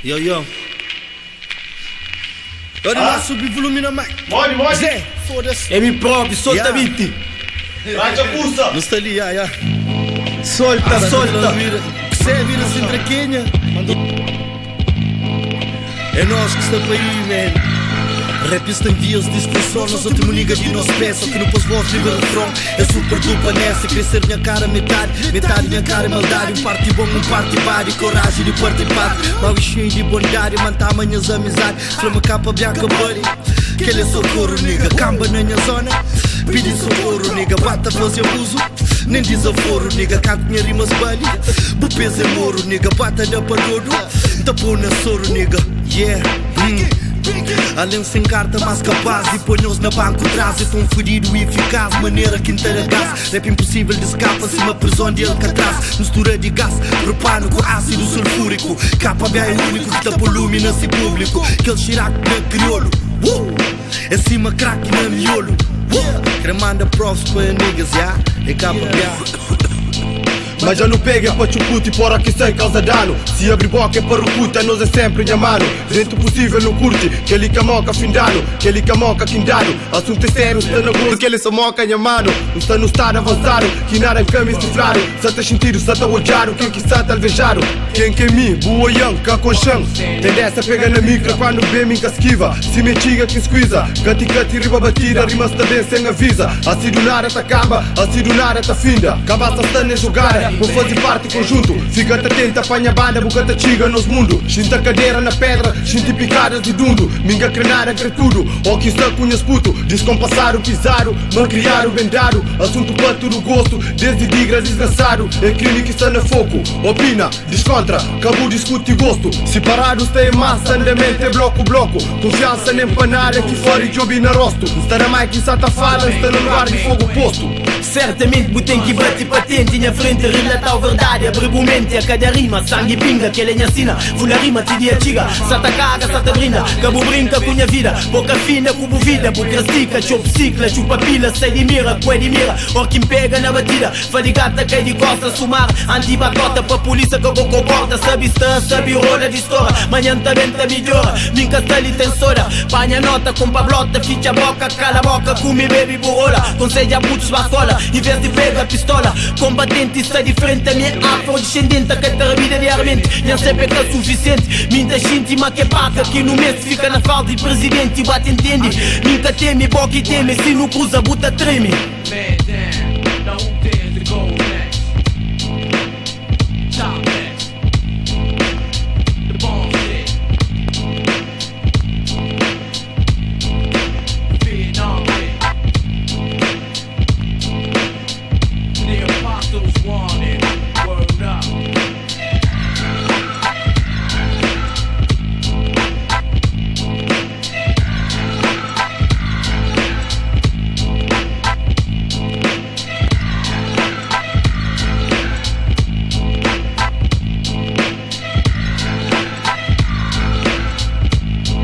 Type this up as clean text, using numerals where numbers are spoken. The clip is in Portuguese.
Yo. Ora lá subir volume na mic. Morde. Zé, foda-se. É mim próprio, solta Yeah. Viti. Raja pulsa. Não está ali, já. Solta. Você vira-se entre quenha. É nós que está para aí, man. Rappers têm vias de extensão, nós outros ligas de nosso pé. Só que não posso voz livre refrão. É super dupla nessa, crescer minha cara metade minha cara é maldade. Um party bom, um party body, coragem de participar. Mal e cheio de bondade, manter amanhãs amizade. Flama capa, bianca, buddy. Que ele é socorro, nigga. Camba na minha zona, pedi socorro, nigga. Bata, fazer abuso, nem desaforo, nigga. Canto minha rimas, buddy. Bu peso é moro, nigga. Bata da parodo, tapou na soro, nigga. Yeah, Além sem carta, mais capaz. E põe-nos na banco atrás. Eu tão ferido e eficaz, maneira que inteira gás. Rap impossível de escapa, se uma prisão de Alcatraz. Mistura de gás, propano com ácido sulfúrico. Capa é o único que tá volume nesse público. Aquele Chirac na crioulo, é cima crack na miolo. Cremanda profs para niggas, yeah. É capa Mas já não pega para chucuto e fora que sem causa dano. Se abre boca é para o puta, nós é sempre de mano. Dentro possível não curte, que ele camoca findano, que ele camoca quindano. Assunto é sério, está na gosto, que ele só moca em mano. Não está no estado avançado, que nada em caminho cifrado. Só tá sentido, só tá olhado, quem que está alvejado. Quem que é mim, boa yang, cacochão. Tendência pega na micra quando vê me esquiva. Se me tiga que esquiza, cati riba batida, rimas também sem avisa. Assim do nada tá camba, assim do nada tá finda. Cabaça está nem jogada, vou fazer parte conjunto. Fica atento, apanha banda, bucata chiga nos mundo. Xinta cadeira na pedra, xinta picadas de dundo. Minga crenada, crê tudo, ou que está cunhas puto. Descompassado, pisado, malcriado, vendado. Assunto para tudo gosto, desde digra desgraçado. É crime que está no foco, opina, descontra, cabo discute gosto. Separados tem massa, andamento é bloco. Confiança nem panada, que fora e job na rosto. Está na mic, está fala, está no lugar de fogo posto. Certamente botem que bate patente na frente, relata a verdade, abre o mente a cada rima, sangue pinga, que ele ensina, fula rima, te dia chiga, sata caga, sata brinda, cabo brinca com minha vida, boca fina, cubo vida, boca estica, chup cicla, chupa pila, sai de mira, coé de mira, ó quem pega na batida, faligata, cai de costa, sumar, antibacota, pra polícia que eu comporta, sabe está, sabe rola de estoura, manhã também tá melhora, minha ali tem soda, panha nota, com pablota, ficha boca, cala boca, come baby burrola, conselha putos bacola, em vez de pega a pistola, combatente está de frente a minha afrodescendente, que termina diariamente, nem sempre é suficiente, minha íntima que paca, que no mês fica na falta de presidente, bate entende, minha teme, boca e teme, se não cruza, buta treme.